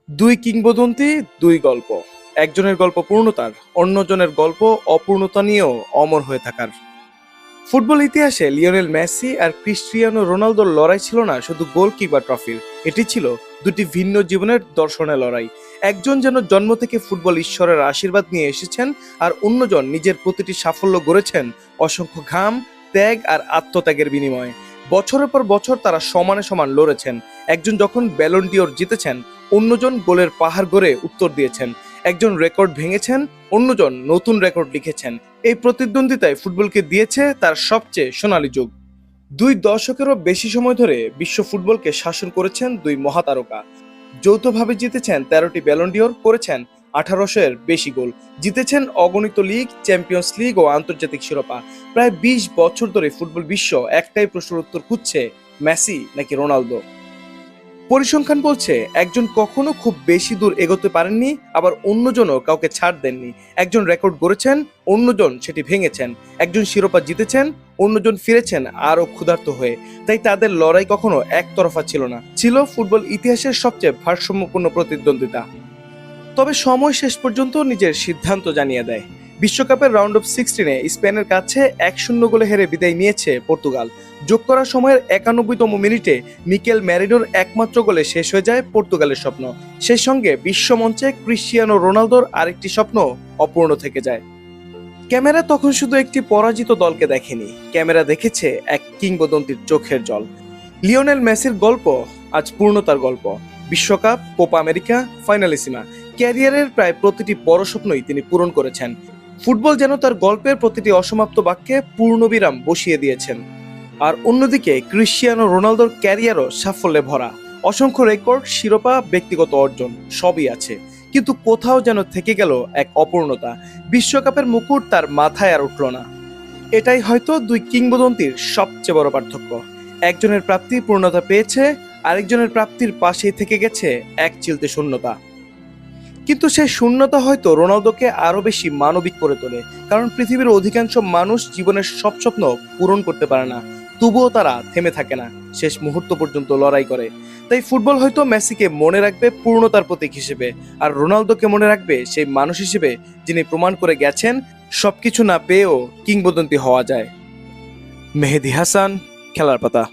দুই কিংবদন্তি, দুই গল্প। একজনের গল্প পূর্ণতার, অন্যজনের গল্প অপূর্ণতা নিয়েও অমর হয়ে থাকার। ফুটবল ইতিহাসে লিওনেল মেসি আর ক্রিস্টিয়ানো রোনালদোর লড়াই ছিল না শুধু গোল কিংবা ট্রফির, এটি ছিল দুটি ভিন্ন জীবনের দর্শনের লড়াই। একজন যেন জন্ম থেকে ফুটবল ঈশ্বরের আশীর্বাদ নিয়ে এসেছেন, আর অন্যজন নিজের প্রতিটি সাফল্য গড়েছেন অসংখ্য ঘাম, ত্যাগ আর আত্মত্যাগের বিনিময়ে। বছরের পর বছর তারা সমানে সমান লড়েছেন। একজন যখন ব্যালন ডিওর জিতেছেন, অন্যজন গোলের পাহাড় গড়ে উত্তর দিয়েছেন। একজন রেকর্ড ভেঙেছেন, অন্যজন নতুন রেকর্ড লিখেছেন। এই প্রতিদ্বন্দ্বিতায় ফুটবলকে দিয়েছে তার সবচেয়ে সোনালী যুগ। দুই দশকেরও বেশি সময় ধরে বিশ্ব ফুটবলকে শাসন করেছেন দুই মহাতারকা। যৌথভাবে জিতেছেন 13টি ব্যালন ডিওর, করেছেন 1800-এর বেশি গোল, জিতেছেন অগণিত লিগ, চ্যাম্পিয়ন্স লিগ ও আন্তর্জাতিক শিরোপা। প্রায় 20 বছর ধরে ফুটবল বিশ্ব একটাই প্রশ্নের উত্তর খুঁজছে, মেসি নাকি রোনালদো। পরিসংখ্যান বলছে একজন কখনো খুব বেশি দূর এগোতে পারেননি, আবার অন্যজনও কাউকে ছাড় দেননি। একজন রেকর্ড গড়েছেন, অন্যজন সেটি ভেঙেছেন। একজন শিরোপা জিতেছেন, অন্যজন ফিরেছেন আরও ক্ষুধার্ত হয়ে। তাই তাদের লড়াই কখনো একতরফা ছিল না, ছিল ফুটবল ইতিহাসের সবচেয়ে ভারসাম্যপূর্ণ প্রতিদ্বন্দ্বিতা। তবে সময় শেষ পর্যন্ত নিজের সিদ্ধান্ত জানিয়ে দেয়। বিশ্বকাপের রাউন্ড অফ 16-এ স্পেনের কাছে 1-0 গোলে হেরে বিদায় নিয়েছে পর্তুগাল। যোগ করা সময়ের 91তম মিনিটে মিকেল ম্যারিনোর একমাত্র গোলে শেষ হয়ে যায় পর্তুগালের স্বপ্ন। সেই সঙ্গে বিশ্বমঞ্চে ক্রিস্টিয়ানো রোনালদোর আরেকটি স্বপ্ন অপূর্ণ থেকে যায়। ক্যামেরা তখন শুধু একটি পরাজিত দলকে দেখেনি, ক্যামেরা দেখেছে এক কিংবদন্তির চোখের জল। লিওনেল মেসির গল্প আজ পূর্ণতার গল্প। বিশ্বকাপ, কোপা আমেরিকা, ফাইনালিসিমা, ক্যারিয়ারের প্রায় প্রতিটি বড় স্বপ্নই তিনি পূরণ করেছেন। ফুটবল যেন তার গল্পের প্রতিটি অসমাপ্ত বাক্যে পূর্ণবিরাম বসিয়ে দিয়েছেন। আর অন্যদিকে ক্রিস্টিয়ানো রোনালদোর ক্যারিয়ারও সাফল্যে ভরা। অসংখ্য রেকর্ড, শিরোপা, ব্যক্তিগত অর্জন সবই আছে, কিন্তু কোথাও যেন থেকে গেল এক অপূর্ণতা। বিশ্বকাপের মুকুট তার মাথায় আর উঠল না। এটাই হয়তো দুই কিংবদন্তির সবচেয়ে বড় পার্থক্য। একজনের প্রাপ্তি পূর্ণতা পেয়েছে, আরেকজনের প্রাপ্তির পাশেই থেকে গেছে এক চিলতে শূন্যতা। কিন্তু সেই শূন্যতা হয়তো রোনালদোকে আরো বেশি মানবিক করে তোলে, কারণ পৃথিবীর অধিকাংশ মানুষ জীবনের সব স্বপ্ন পূরণ করতে পারে না, তবুও তারা থেমে থাকে না, শেষ মুহূর্ত পর্যন্ত লড়াই করে। তাই ফুটবল হয়তো মেসিকে মনে রাখবে পূর্ণতার প্রতীক হিসেবে, আর রোনালদোকে মনে রাখবে সেই মানুষ হিসেবে যিনি প্রমাণ করে গেছেন সবকিছু না পেয়েও কিংবদন্তি হওয়া যায়। মেহেদী হাসান, খেলার পাতা।